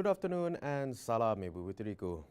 Good afternoon and salam Ibu Witeriku.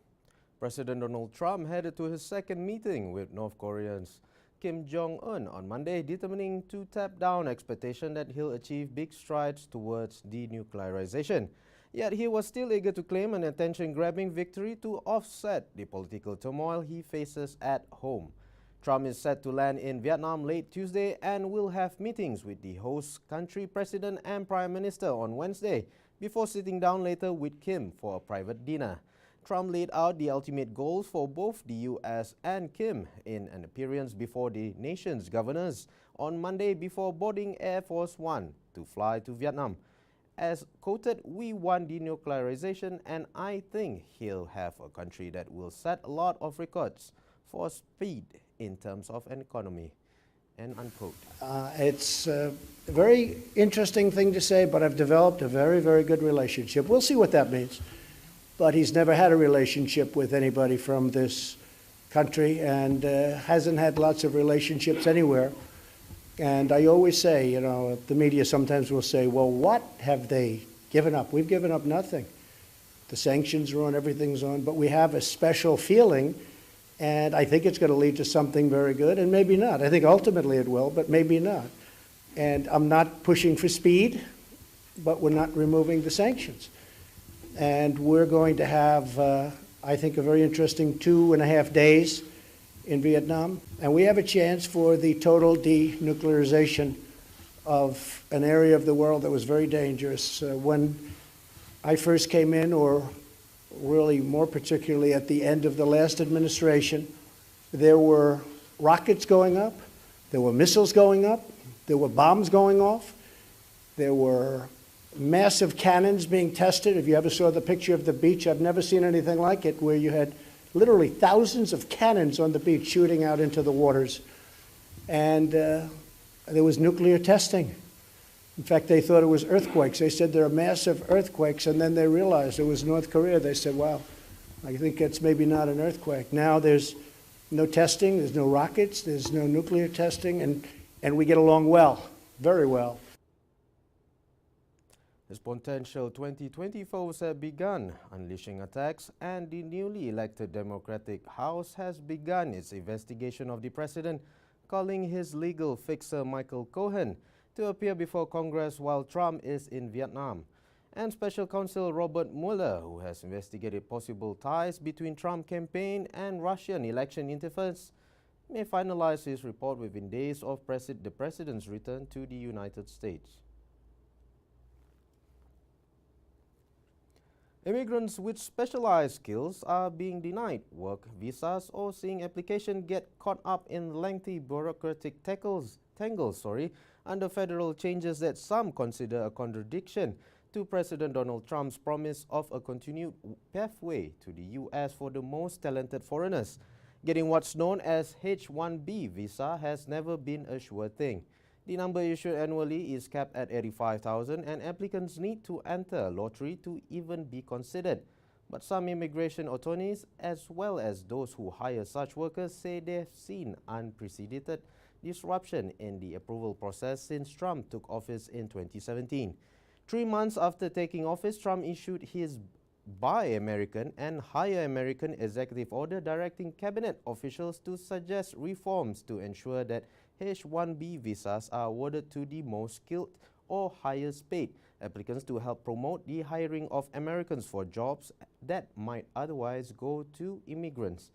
President Donald Trump headed to his second meeting with North Koreans Kim Jong-un on Monday, determining to tap down expectation that he'll achieve big strides towards denuclearization. Yet he was still eager to claim an attention-grabbing victory to offset the political turmoil he faces at home. Trump is set to land in Vietnam late Tuesday and will have meetings with the host country president and prime minister on Wednesday, before sitting down later with Kim for a private dinner. Trump laid out the ultimate goals for both the U.S. and Kim in an appearance before the nation's governors on Monday before boarding Air Force One to fly to Vietnam. As quoted, "We want denuclearization and I think he'll have a country that will set a lot of records for speed in terms of an economy." End unquote. It's a very interesting thing to say, but I've developed a very, very good relationship. We'll see what that means. But he's never had a relationship with anybody from this country and hasn't had lots of relationships anywhere. And I always say, you know, the media sometimes will say, well, what have they given up? We've given up nothing. The sanctions are on, everything's on, but we have a special feeling. And I think it's going to lead to something very good, and maybe not. I think ultimately it will, but maybe not. And I'm not pushing for speed, but we're not removing the sanctions. And we're going to have, I think, a very interesting 2.5 days in Vietnam. And we have a chance for the total denuclearization of an area of the world that was very dangerous. When I first came in, or really more particularly at the end of the last administration, there were rockets going up, there were missiles going up, there were bombs going off, there were massive cannons being tested. If you ever saw the picture of the beach, I've never seen anything like it, where you had literally thousands of cannons on the beach shooting out into the waters. And there was nuclear testing. In fact, they thought it was earthquakes. They said there are massive earthquakes, and then they realized it was North Korea. They said, wow, I think it's maybe not an earthquake. Now there's no testing, there's no rockets, there's no nuclear testing, and we get along well, very well. His potential 2020 foes have begun unleashing attacks, and the newly elected Democratic House has begun its investigation of the president, calling his legal fixer Michael Cohen to appear before Congress while Trump is in Vietnam. And Special Counsel Robert Mueller, who has investigated possible ties between Trump campaign and Russian election interference, may finalize his report within days of the president's return to the United States. Immigrants with specialized skills are being denied work visas or seeing applications get caught up in lengthy bureaucratic tangles, under federal changes that some consider a contradiction to President Donald Trump's promise of a continued pathway to the U.S. for the most talented foreigners. Getting what's known as H-1B visa has never been a sure thing. The number issued annually is capped at 85,000, and applicants need to enter a lottery to even be considered. But some immigration attorneys, as well as those who hire such workers, say they've seen unprecedented disruption in the approval process since Trump took office in 2017. 3 months after taking office, Trump issued his Buy American and Hire American executive order directing cabinet officials to suggest reforms to ensure that H-1B visas are awarded to the most skilled or highest paid applicants to help promote the hiring of Americans for jobs that might otherwise go to immigrants.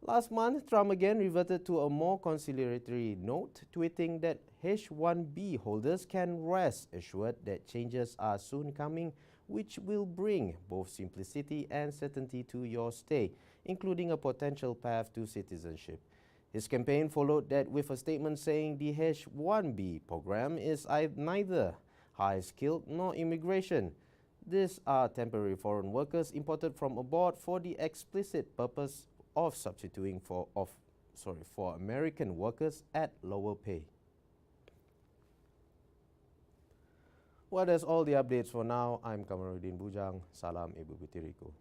Last month, Trump again reverted to a more conciliatory note, tweeting that H-1B holders can rest assured that changes are soon coming, which will bring both simplicity and certainty to your stay, including a potential path to citizenship. His campaign followed that with a statement saying the H-1B program is neither high-skilled nor immigration. These are temporary foreign workers imported from abroad for the explicit purpose of substituting for American workers at lower pay. Well, that's all the updates for now. I'm Kamaruddin Bujang. Salam Ibu Witeriku.